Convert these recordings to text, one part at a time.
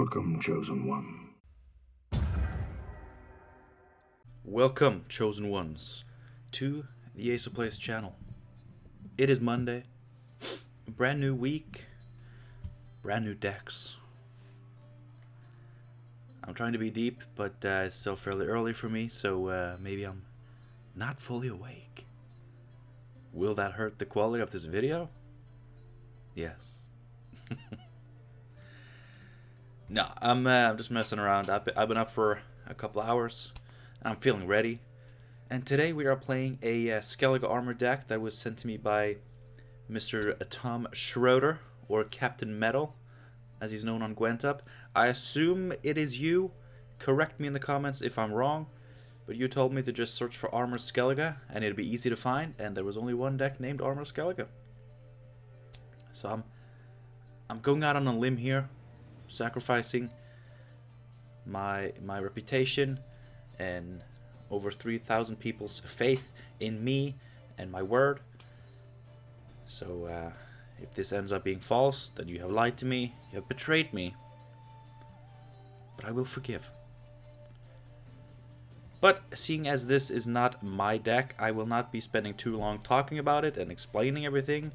Welcome, Chosen One. Welcome, Chosen Ones, to the Ace of Plays channel. It is Monday, brand new week, brand new decks. I'm trying to be deep, but it's still fairly early for me, so maybe I'm not fully awake. Will that hurt the quality of this video? Yes. No, I'm just messing around. I've been up for a couple hours, and I'm feeling ready. And today we are playing a Skellige armor deck that was sent to me by Mr. Tom Schroeder, or Captain Metal, as he's known on Gwent. I assume it is you. Correct me in the comments if I'm wrong, but you told me to just search for Armor Skellige, and it'd be easy to find, and there was only one deck named Armor Skellige. So I'm going out on a limb here, sacrificing my reputation and over 3,000 people's faith in me and my word. So if this ends up being false, then you have lied to me, you have betrayed me, but I will forgive. But seeing as this is not my deck, I will not be spending too long talking about it and explaining everything.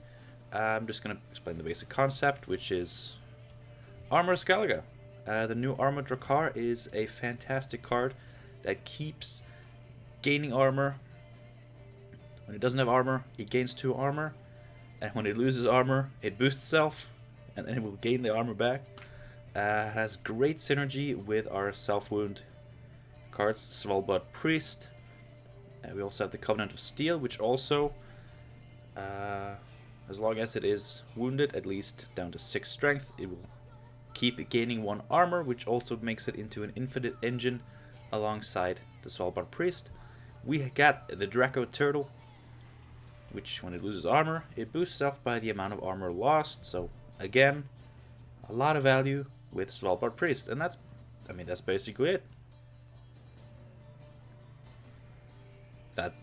I'm just going to explain the basic concept, which is Armor Skellige. The new Armor Drakkar is a fantastic card that keeps gaining armor. When it doesn't have armor, it gains 2 armor. And when it loses armor, it boosts itself, and then it will gain the armor back. It has great synergy with our self-wound cards, Svalbard Priest. We also have the Covenant of Steel, which also, as long as it is wounded, at least down to 6 strength, it will keep gaining 1 armor, which also makes it into an infinite engine alongside the Svalbard Priest. We got the Draco Turtle, which when it loses armor, it boosts itself by the amount of armor lost. So again, a lot of value with Svalbard Priest, and that's basically it. That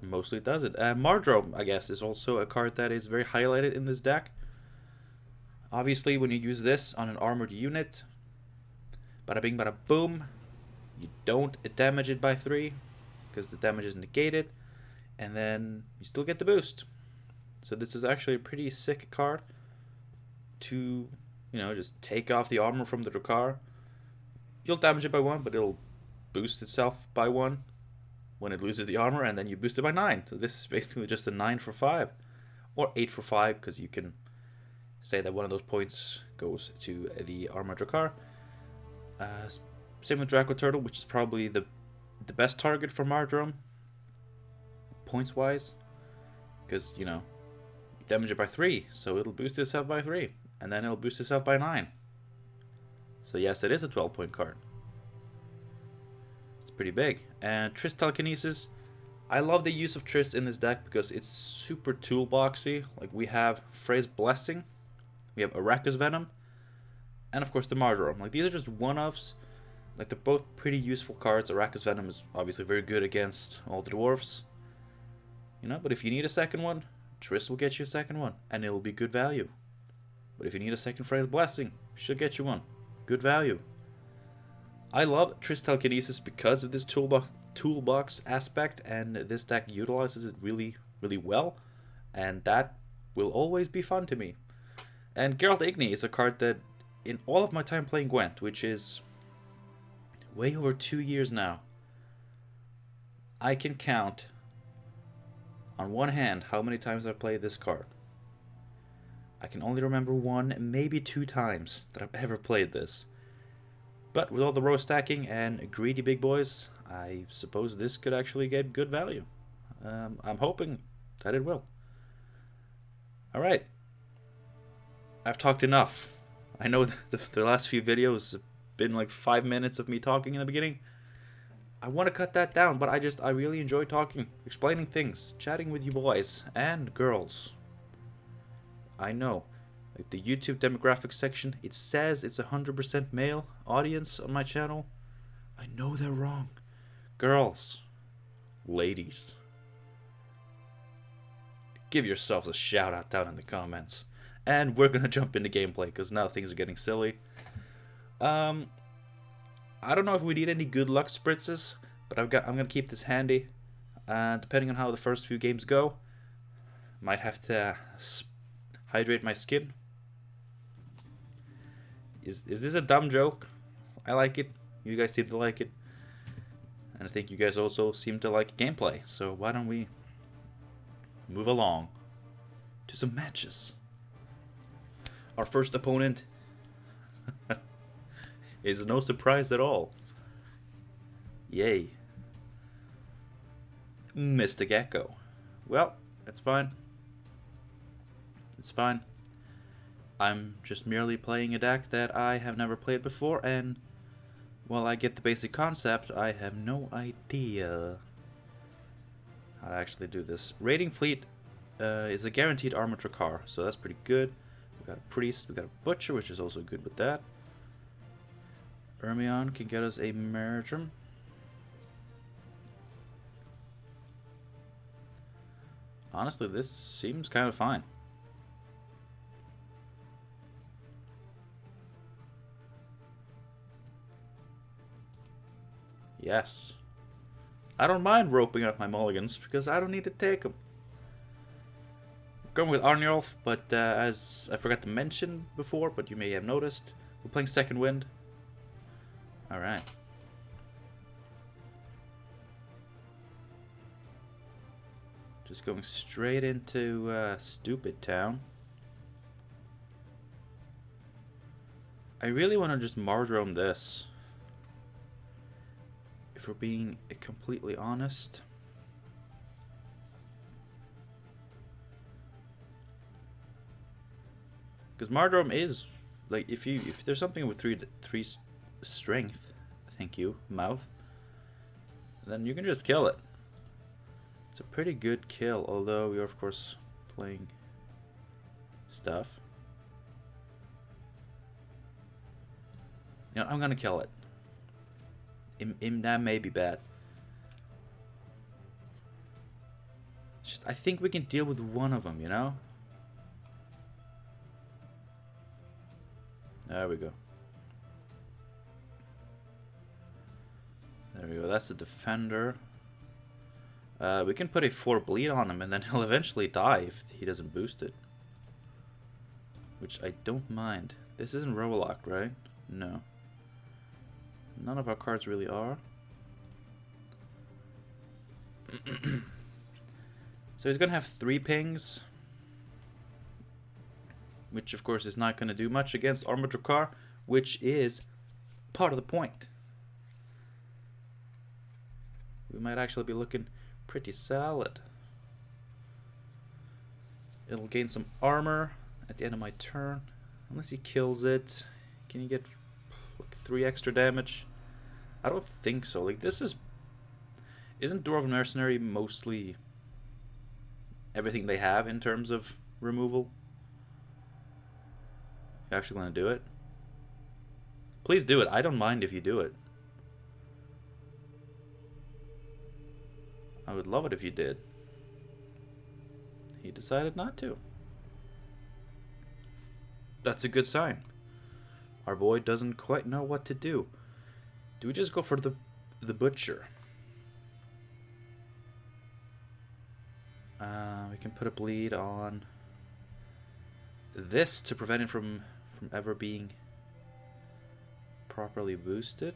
mostly does it. Mardrome, I guess, is also a card that is very highlighted in this deck. Obviously, when you use this on an armored unit, bada bing bada boom, you don't damage it by 3, because the damage is negated, and then you still get the boost. So this is actually a pretty sick card to, just take off the armor from the Drakkar. You'll damage it by 1, but it'll boost itself by 1 when it loses the armor, and then you boost it by 9. So this is basically just a 9 for 5, or 8 for 5, because you can say that one of those points goes to the Armor Drakkar. Same with Draco Turtle, which is probably the best target for Mardrome, points-wise, because, you damage it by 3, so it'll boost itself by 3, and then it'll boost itself by 9. So yes, it is a 12-point card. It's pretty big. And Triss Telekinesis, I love the use of Triss in this deck because it's super toolboxy. Like, we have Frey's Blessing, we have Araka's Venom, and of course the Mardrome. Like, these are just one-offs. Like, they're both pretty useful cards. Araka's Venom is obviously very good against all the Dwarves. But if you need a second one, Triss will get you a second one, and it'll be good value. But if you need a second Frey's Blessing, she'll get you one. Good value. I love Triss Telekinesis because of this toolbox aspect, and this deck utilizes it really, really well, and that will always be fun to me. And Geralt Igni is a card that, in all of my time playing Gwent, which is way over 2 years now, I can count on one hand how many times I've played this card. I can only remember 1, maybe 2 times that I've ever played this. But with all the row stacking and greedy big boys, I suppose this could actually get good value. I'm hoping that it will. Alright. I've talked enough. I know the last few videos have been like 5 minutes of me talking in the beginning. I want to cut that down, but I really enjoy talking, explaining things, chatting with you boys and girls. I know. Like, the YouTube demographics section, it says it's 100% male audience on my channel. I know they're wrong. Girls, ladies, give yourselves a shout out down in the comments. And we're gonna jump into gameplay because now things are getting silly. I don't know if we need any good luck spritzes, but I'm gonna keep this handy. Depending on how the first few games go, might have to hydrate my skin. Is this a dumb joke? I like it. You guys seem to like it. And I think you guys also seem to like gameplay. So why don't we move along to some matches. Our first opponent is no surprise at all. Yay. Mr. Gecko. Well, that's fine. It's fine. I'm just merely playing a deck that I have never played before, and while I get the basic concept, I have no idea how to actually do this. Raiding Fleet is a guaranteed armor car, so that's pretty good. We got a Priest, we got a Butcher, which is also good with that. Ermion can get us a Meritrum. Honestly, this seems kind of fine. Yes. I don't mind roping up my mulligans because I don't need to take them. Going with Arnjolf, but as I forgot to mention before, but you may have noticed, we're playing Second Wind. Alright. Just going straight into Stupid Town. I really want to just Mardrome this. If we're being completely honest. Because Mardrome is, like, if there's something with three strength, thank you, mouth, then you can just kill it. It's a pretty good kill, although we are of course playing stuff. You know, I'm gonna kill it. That may be bad. It's just, I think we can deal with one of them, you know? There we go. There we go, that's the defender. We can put a 4 bleed on him and then he'll eventually die if he doesn't boost it. Which I don't mind. This isn't Robolock, right? No. None of our cards really are. So he's gonna have 3 pings, which of course is not gonna do much against Armor Drakkar, which is part of the point. We might actually be looking pretty solid. It'll gain some armor at the end of my turn, unless he kills it. Can you get like 3 extra damage? I don't think so. Like, this isn't Dwarven Mercenary mostly everything they have in terms of removal? You actually want to do it? Please do it. I don't mind if you do it. I would love it if you did. He decided not to. That's a good sign. Our boy doesn't quite know what to do. Do we just go for the Butcher? We can put a bleed on this to prevent it from ever being properly boosted.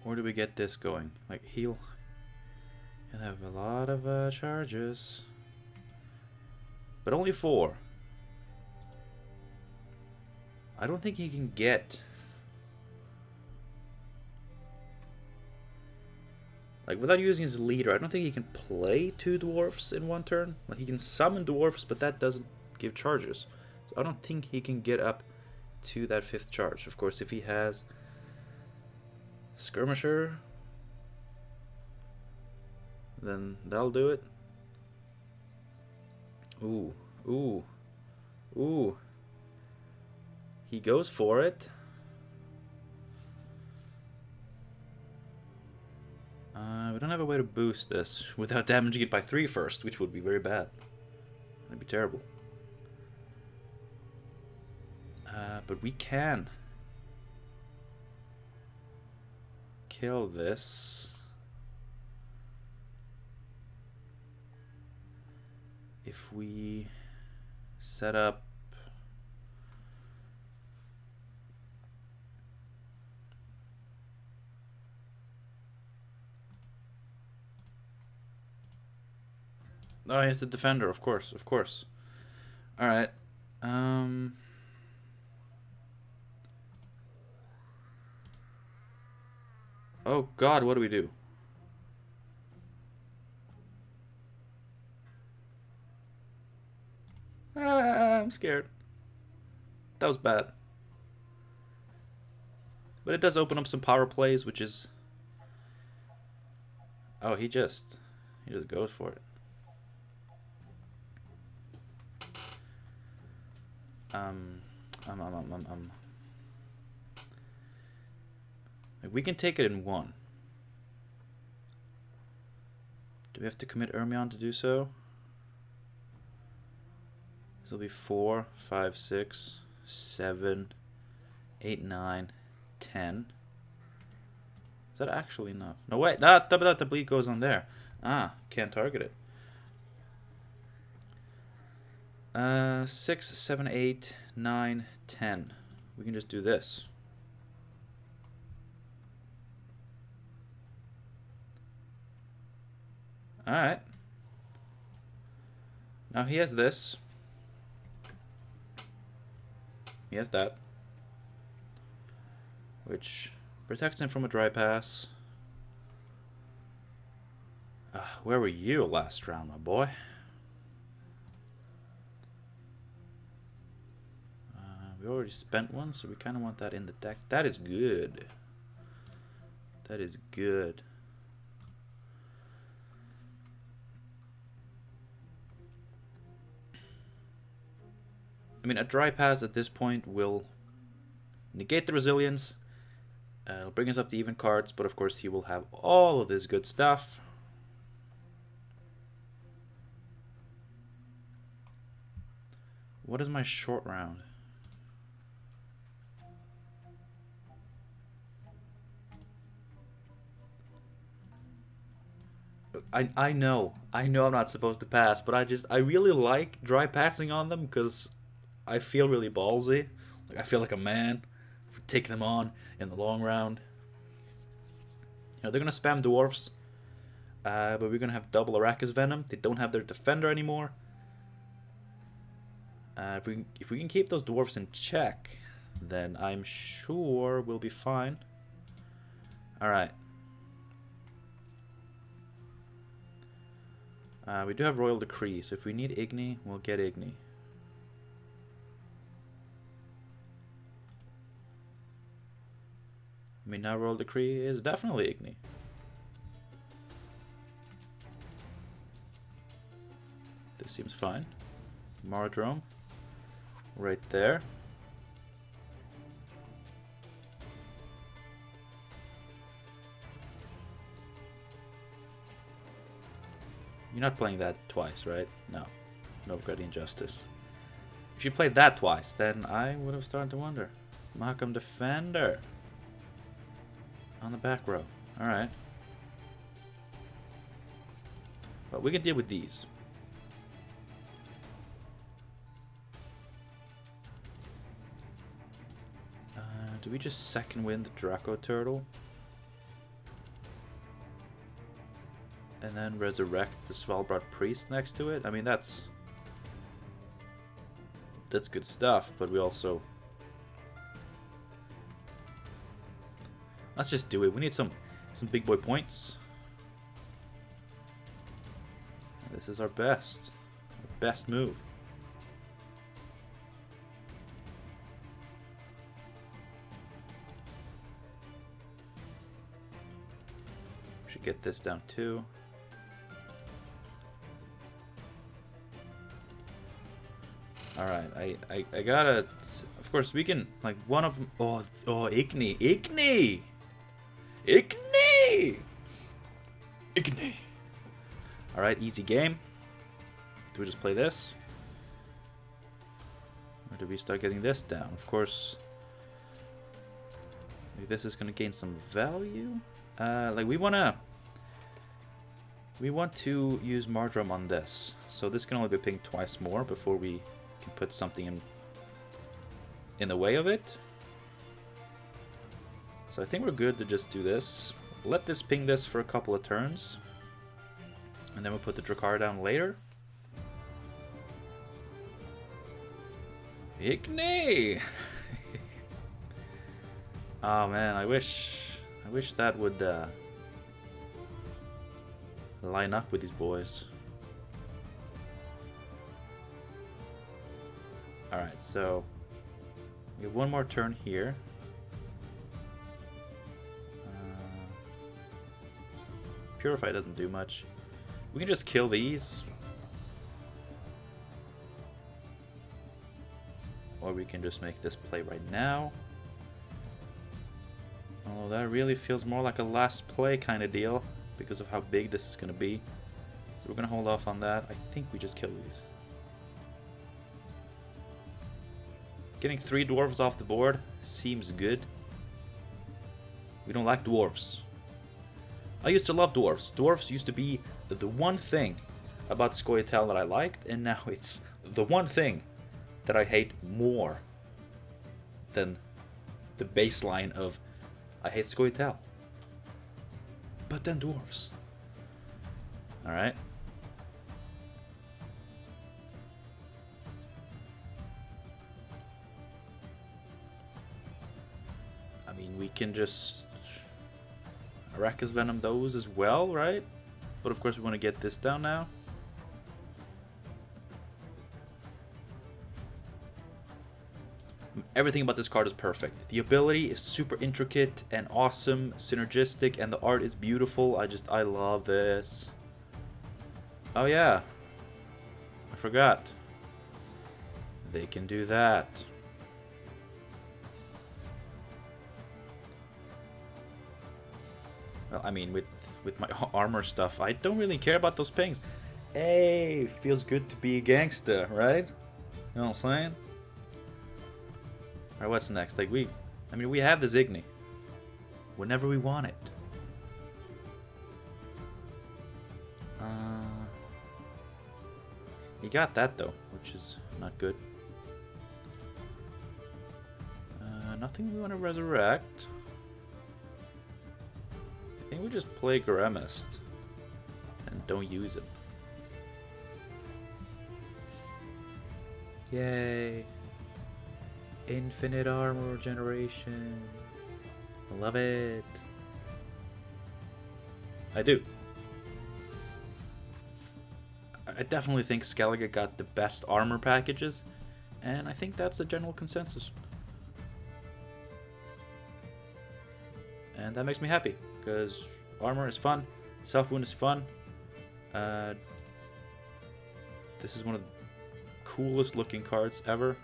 Or do we get this going? Like, he'll have a lot of charges, but only 4. I don't think he can get, like, without using his leader, I don't think he can play 2 dwarfs in one turn. Like, he can summon dwarfs, but that doesn't give charges. So I don't think he can get up to that 5th charge. Of course, if he has Skirmisher, then that'll do it. Ooh, ooh, ooh. He goes for it. We don't have a way to boost this without damaging it by 3 first, which would be very bad. That'd be terrible. But we can kill this if we set up oh, he's the defender, of course, of course. Alright. Oh god, what do we do? I'm scared. That was bad. But it does open up some power plays, which is... Oh, he just goes for it. We can take it in 1. Do we have to commit Ermion to do so? This will be 4, 5, 6, 7, 8, 9, 10. Is that actually enough? No, wait. The bleed goes on there. Ah, can't target it. 6, 7, 8, 9, 10. We can just do this. Alright. Now he has this. He has that. Which protects him from a dry pass. Where were you last round, my boy? We already spent one, so we kind of want that in the deck. That is good. That is good. I mean, a dry pass at this point will negate the resilience. It'll bring us up to even cards, but of course he will have all of this good stuff. What is my short round? I know I'm not supposed to pass, but I really like dry passing on them because I feel really ballsy. Like I feel like a man for taking them on in the long round. You know, they're gonna spam dwarves, but we're gonna have double Arrakis Venom. They don't have their defender anymore. If we can keep those dwarves in check, then I'm sure we'll be fine. All right. We do have Royal Decree, so if we need Igni, we'll get Igni. I mean, now Royal Decree is definitely Igni. This seems fine. Maradrome. Right there. You're not playing that twice, right? No. Novgorodian Justice. If you played that twice, then I would have started to wonder. Mahakam Defender. On the back row. Alright. But we can deal with these. Do we just second win the Draco Turtle? And then resurrect the Svalbard Priest next to it? I mean, that's good stuff, but we also... Let's just do it. We need some big boy points. And this is our best move. Should get this down too. Alright, I gotta... Of course, we can... Like, one of them... Oh, Igni! Igni! Igni! Igni. Alright, easy game. Do we just play this? Or do we start getting this down? Of course, maybe this is gonna gain some value. Like we want to use Mardrum on this, so this can only be pinged twice more before we can put something in the way of it. So I think we're good to just do this. Let this ping this for a couple of turns, and then we'll put the Drakkar down later. Igni! Oh man, I wish that would line up with these boys. Alright, so we have one more turn here. Purify doesn't do much. We can just kill these. Or we can just make this play right now. Oh, that really feels more like a last play kind of deal because of how big this is going to be. So we're going to hold off on that. I think we just kill these. Getting 3 dwarves off the board seems good. We don't like dwarves. I used to love dwarves. Dwarves used to be the one thing about Skellige that I liked, and now it's the one thing that I hate more than the baseline of I hate Skellige. But then dwarves. Alright. I mean, we can just Arachas Venom those as well, right? But of course we want to get this down now. Everything about this card is perfect. The ability is super intricate and awesome, synergistic, and the art is beautiful. I love this. Oh yeah, I forgot. They can do that. Well, I mean, with my armor stuff, I don't really care about those pings. Hey, feels good to be a gangster, right? You know what I'm saying? Alright, what's next? Like, we have the Igni. Whenever we want it. You got that, though, which is not good. Nothing we want to resurrect. I think we just play Gremist and don't use it. Yay! Infinite armor generation. Love it. I do. I definitely think Skellige got the best armor packages, and I think that's the general consensus. And that makes me happy, because armor is fun, self-wound is fun. This is one of the coolest looking cards ever.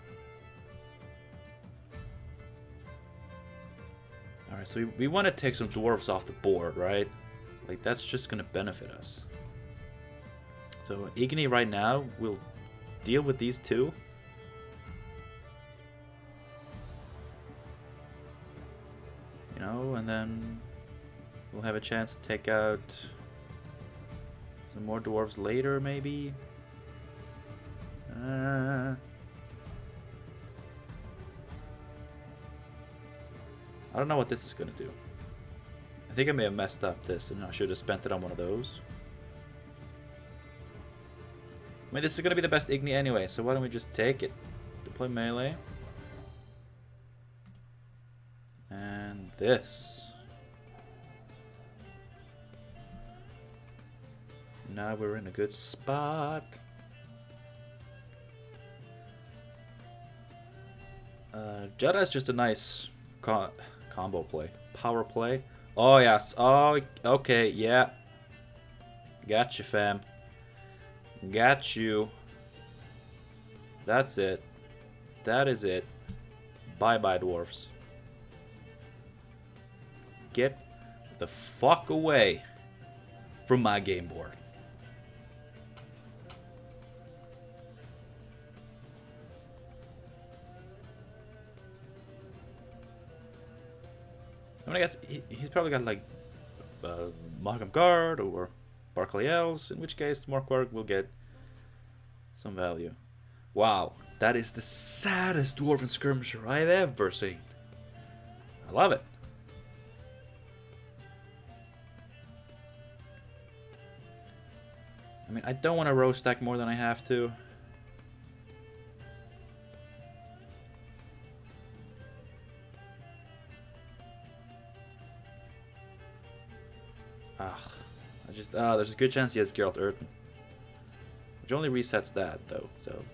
Alright, so we want to take some dwarves off the board, right? Like, that's just going to benefit us. So Igni right now will deal with these two. You know, and then we'll have a chance to take out some more dwarves later, maybe. I don't know what this is going to do. I think I may have messed up this, and I should have spent it on one of those. I mean, this is going to be the best Igni anyway, so why don't we just take it? Deploy melee. And this. Now we're in a good spot. Jedi is just a nice combo play. Power play. Oh, yes. Oh, okay. Yeah. Got you, fam. Got you. That's it. That is it. Bye-bye, dwarves. Get the fuck away. from my game board. I mean, I guess he's probably got like Mahakam Guard or Barclay Elves, in which case Morkwarg will get some value. Wow, that is the saddest Dwarven Skirmisher I've ever seen. I love it. I mean, I don't want to row stack more than I have to. There's a good chance he has Geralt Urton. Which only resets that, though, so...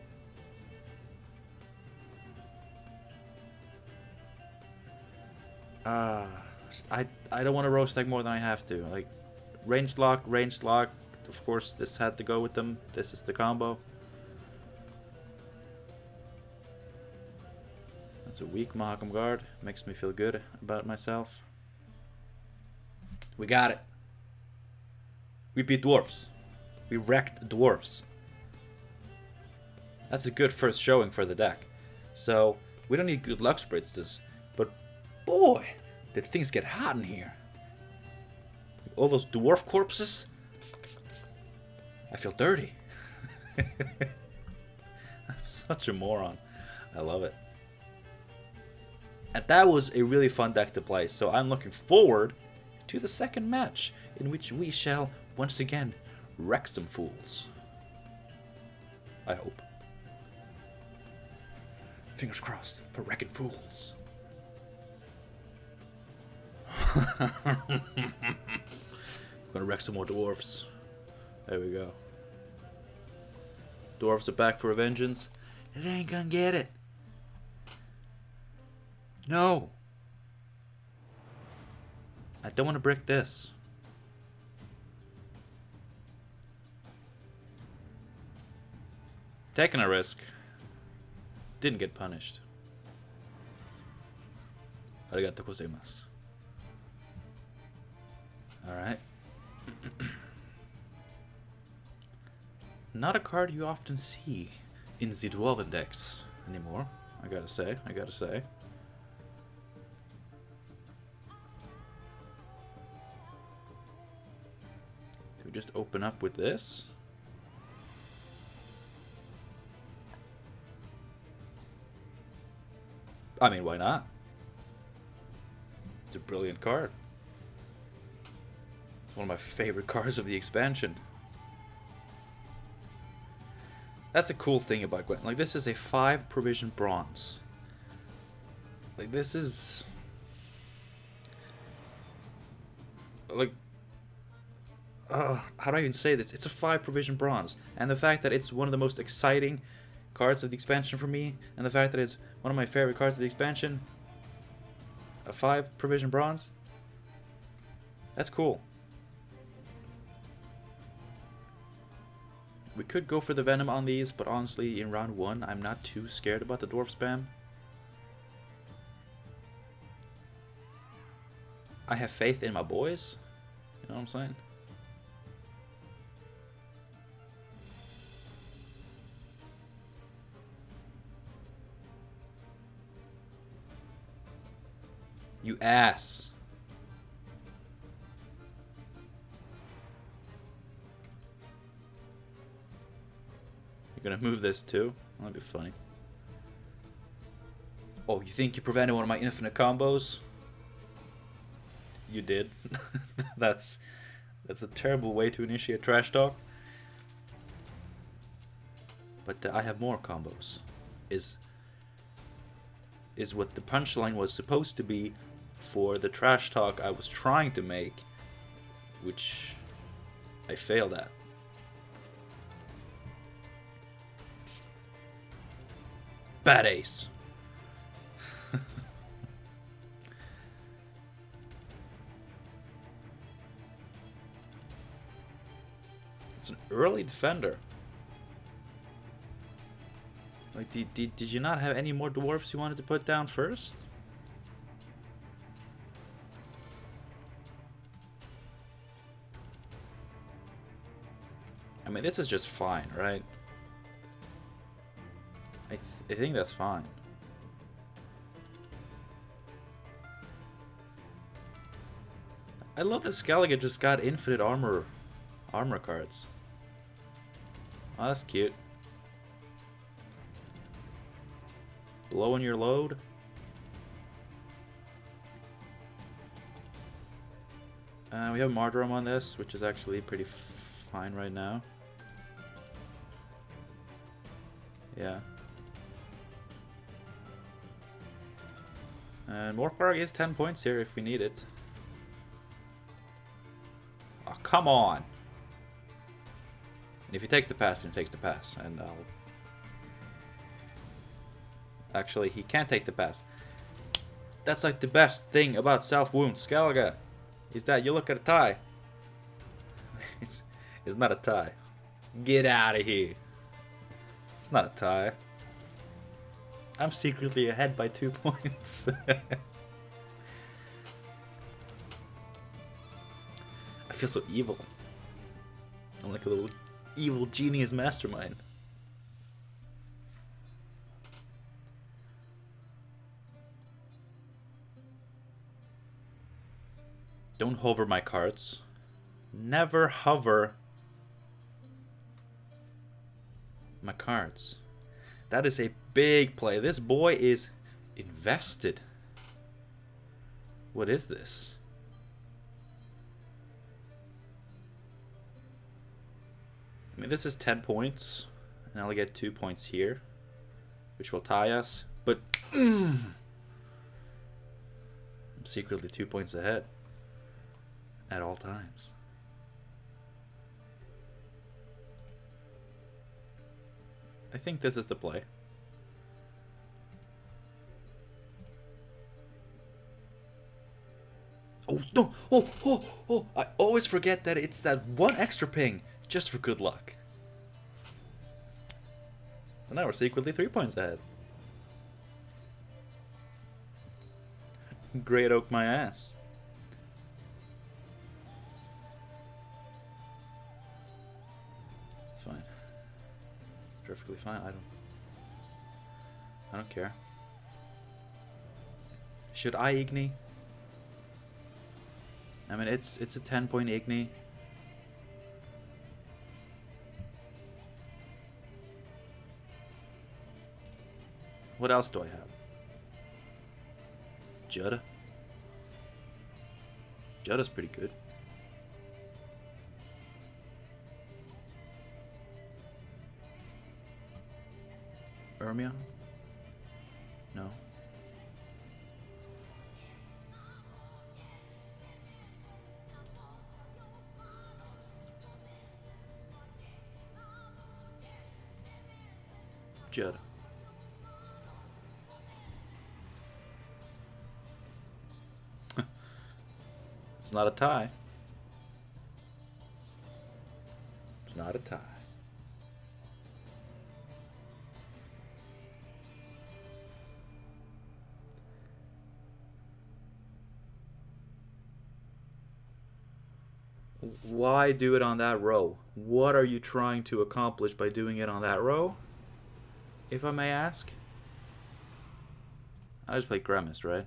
I don't want to row stack more than I have to. Like, ranged lock. Of course, this had to go with them. This is the combo. That's a weak Mahakam Guard. Makes me feel good about myself. We got it. We beat Dwarves. We wrecked Dwarves. That's a good first showing for the deck. So, we don't need good luck spritzes, but boy, did things get hot in here. All those dwarf corpses. I feel dirty. I'm such a moron. I love it. And that was a really fun deck to play, so I'm looking forward to the second match, in which we shall once again wreck some fools. I hope. Fingers crossed for wrecking fools. Gonna wreck some more dwarves. There we go. Dwarves are back for a vengeance. It ain't gonna get it. No. I don't want to brick this. Taking a risk. Didn't get punished. Arigato gozaimasu. Alright. Not a card you often see in the Dwarven decks anymore, I gotta say. Do we just open up with this? I mean, why not? It's a brilliant card. It's one of my favorite cards of the expansion. That's the cool thing about Gwent. Like, this is a 5 provision bronze. Like, this is... Like... how do I even say this? It's a 5 provision bronze. And the fact that it's one of the most exciting cards of the expansion for me, and the fact that it's one of my favorite cards of the expansion, a 5 provision bronze, that's cool. We could go for the Venom on these, but honestly, in round 1, I'm not too scared about the Dwarf spam. I have faith in my boys. You know what I'm saying? You ass. Gonna move this too? That'd be funny. Oh, you think you prevented one of my infinite combos? You did. That's a terrible way to initiate trash talk. But I have more combos. Is what the punchline was supposed to be for the trash talk I was trying to make, which I failed at. Bad ace. It's an early defender. Like, did you not have any more dwarfs you wanted to put down first? I mean, this is just fine, right? I think that's fine. I love that Skellige just got infinite armor cards. Oh, that's cute. Blowing your load. We have Martyrum on this, which is actually pretty fine right now. Yeah. And Morkvarg is 10 points here if we need it. Oh, come on! And if you take the pass, then he takes the pass. And I'll... Actually, he can't take the pass. That's like the best thing about self-wound, Skellige, is that you look at a tie. It's not a tie. Get out of here. It's not a tie. I'm secretly ahead by 2 points. I feel so evil. I'm like a little evil genius mastermind. Don't hover my cards. Never hover my cards. That is a big play. This boy is invested. What is this? I mean, this is 10 points. And I'll get 2 points here, which will tie us. But I'm secretly 2 points ahead at all times. I think this is the play. Oh, no! Oh! I always forget that it's that one extra ping just for good luck. So now we're secretly 3 points ahead. Great oak my ass. It's fine. It's perfectly fine. I don't care. Should I Igni? I mean, it's a 10-point Igni. What else do I have? Jutta. Jutta's pretty good. Ermia? No. Jutta. It's not a tie. It's not a tie. Why do it on that row? What are you trying to accomplish by doing it on that row? If I may ask. I just played Grimmist, right?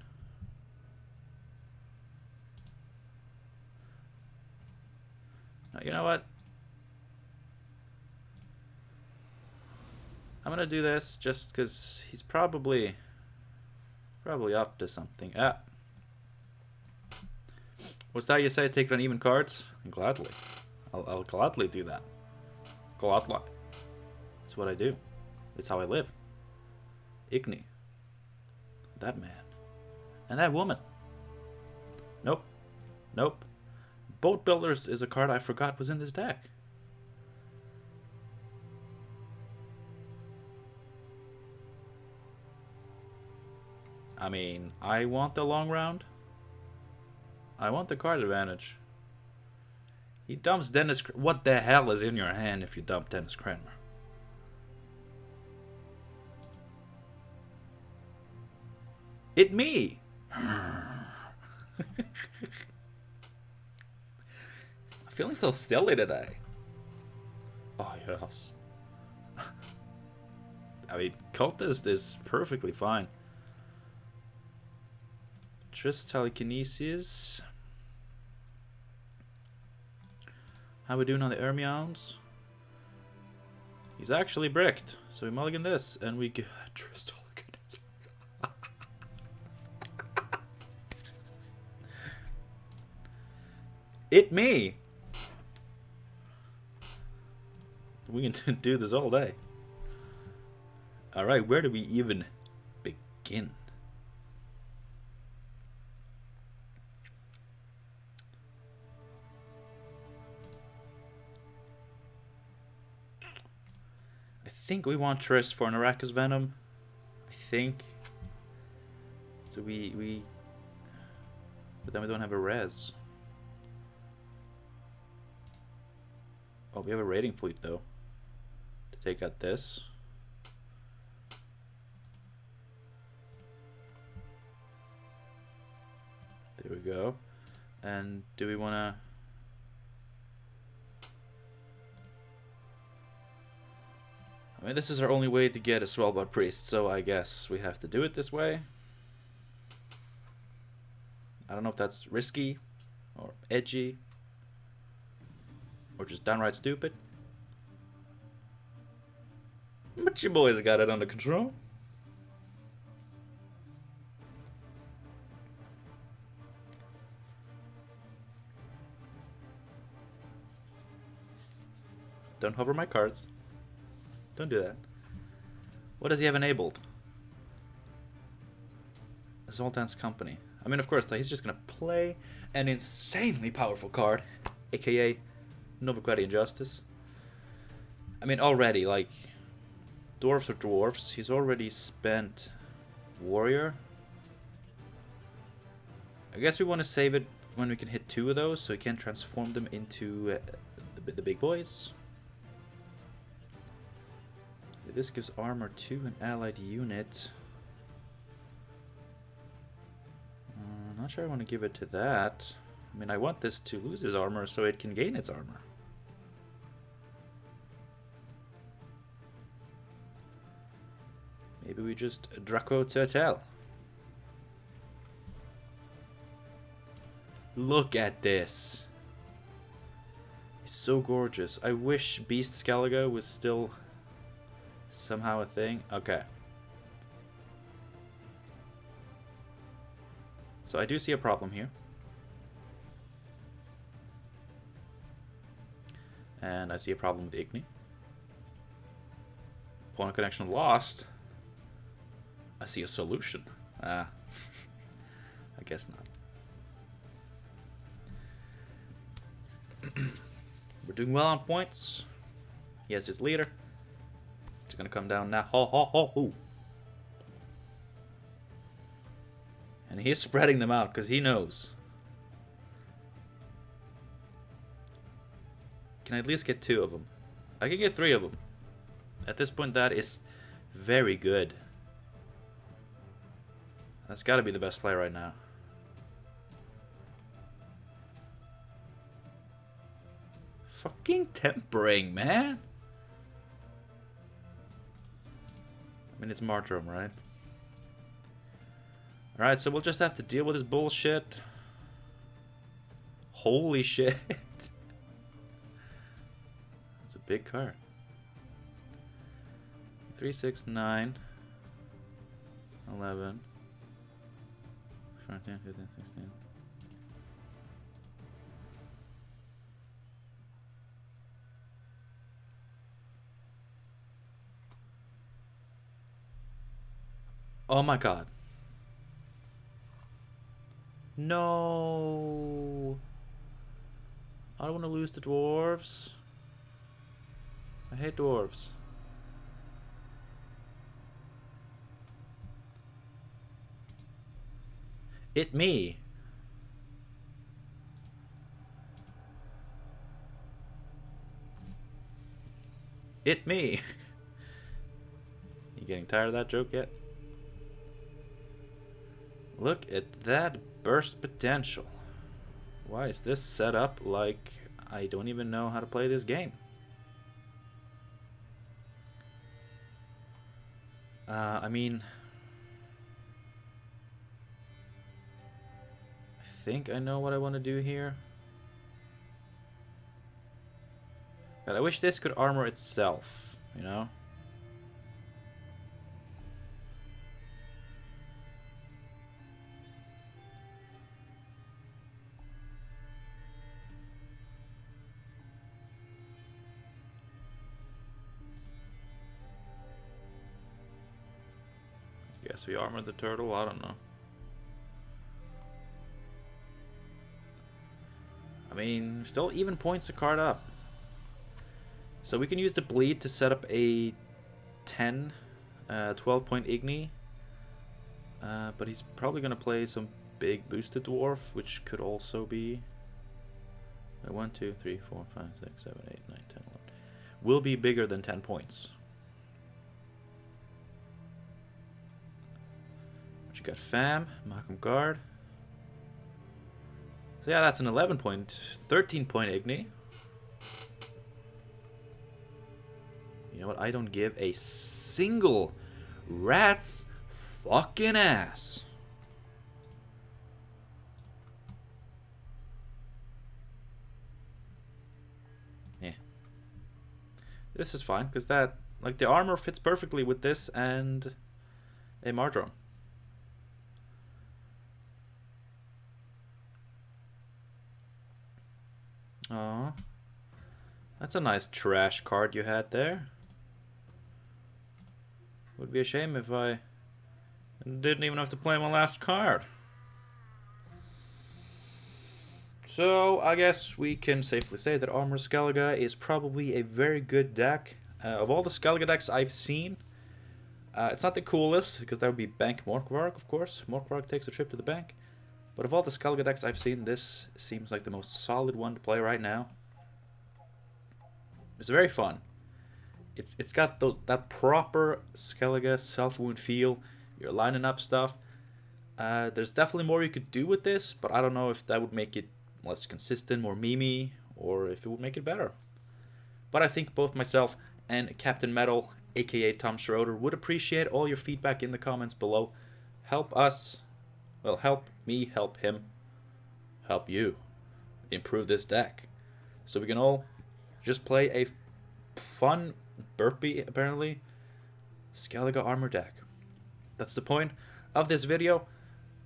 Now, you know what? I'm gonna do this just because he's probably up to something. Ah. What's that you say? Take it on even cards? Gladly. I'll gladly do that. Gladly. It's what I do. It's how I live. Igni. That man. And that woman. Nope. Nope. Boat Builders is a card I forgot was in this deck. I mean, I want the long round. I want the card advantage. He dumps Dennis. What the hell is in your hand if you dump Dennis Cranmer? It me. I'm feeling so silly today. Yes. I mean, Cultist is perfectly fine. Trist Telekinesis. How we doing on the Ermions? He's actually bricked. So we mulligan this and we get Trist Telekinesis. It me! We can do this all day. Alright, where do we even begin? I think we want Triss for an Arrakis Venom. I think. So we... But then we don't have a res. Oh, we have a raiding fleet though. To take out this. There we go. And do we want to... I mean, this is our only way to get a Svalbard Priest, so I guess we have to do it this way. I don't know if that's risky, or edgy, or just downright stupid. But you boys got it under control. Don't hover my cards. Don't do that. What does he have enabled? Zoltan's Company. I mean, of course, he's just gonna play an insanely powerful card, aka Novigradian Justice. I mean, already, like, Dwarves are Dwarves. He's already spent Warrior. I guess we want to save it when we can hit 2 of those, so we can transform them into the big boys. This gives armor to an allied unit. Not sure I want to give it to that. I mean, I want this to lose its armor so it can gain its armor. Maybe we just Draco Turtle. Look at this. It's so gorgeous. I wish Beast Skellige was still somehow a thing. Okay. So I do see a problem here. And I see a problem with Igni. Opponent connection lost. I see a solution. I guess not. We're doing well on points. He has his leader. It's gonna come down now. Ho ho ho ho. And he's spreading them out because he knows. Can I at least get 2 of them? I can get 3 of them. At this point, that is very good. That's got to be the best play right now. Fucking tempering, man. I mean, it's Martyrdom, right? Alright, so we'll just have to deal with this bullshit. Holy shit. That's a big card. 3, 6, 9, 11, 14, 15, 16. Oh my god. No. I don't want to lose to dwarves. I hate dwarves. It me. It me. You getting tired of that joke yet? Look at that burst potential. Why is this set up like I don't even know how to play this game? I mean, I think I know what I want to do here. But I wish this could armor itself, you know? Guess we armored the turtle, I don't know. I mean, still even points a card up. So we can use the bleed to set up a 10, 12 point Igni. But he's probably going to play some big boosted dwarf, which could also be 1, 2, 3, 4, 5, 6, 7, 8, 9, 10, 11. Will be bigger than 10 points. But you got Fam, Malcolm Guard. So yeah, that's an 11 point, 13 point Igni. You know what? I don't give a single rat's fucking ass. Yeah. This is fine, because that, like, the armor fits perfectly with this and a Mardrone. Aww. That's a nice trash card you had there. Would be a shame if I didn't even have to play my last card. So, I guess we can safely say that Armor Skellige is probably a very good deck. Of all the Skellige decks I've seen, it's not the coolest, because that would be Bank Morkvarg, of course. Morkvarg takes a trip to the bank. But of all the Skellige decks I've seen, this seems like the most solid one to play right now. It's very fun. It's got that proper Skellige self-wound feel. You're lining up stuff. There's definitely more you could do with this, but I don't know if that would make it less consistent, more memey, or if it would make it better. But I think both myself and Captain Metal, aka Tom Schroeder, would appreciate all your feedback in the comments below. Help us, well, help me, help him, help you improve this deck. So we can all just play a fun, burpy, apparently, Skellige armor deck. That's the point of this video.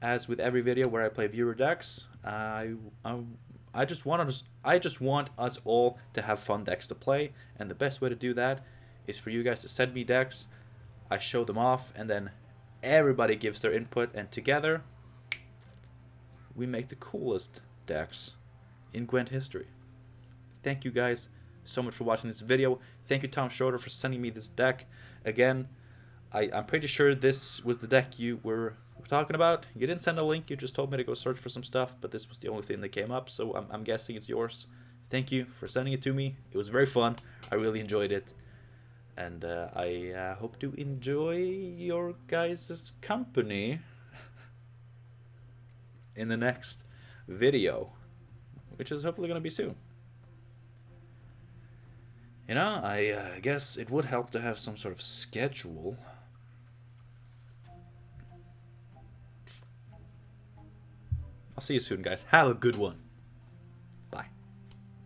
As with every video where I play viewer decks, I just want us all to have fun decks to play, and the best way to do that is for you guys to send me decks. I show them off, and then everybody gives their input, and together we make the coolest decks in Gwent history. Thank you guys so much for watching this video. Thank you, Tom Schroeder, for sending me this deck. Again, I'm pretty sure this was the deck you were talking about. You didn't send a link, you just told me to go search for some stuff, but this was the only thing that came up, so I'm guessing it's yours. Thank you for sending it to me. It was very fun. I really enjoyed it. And I hope to enjoy your guys' company in the next video, which is hopefully going to be soon. You know, I guess it would help to have some sort of schedule. I'll see you soon, guys. Have a good one.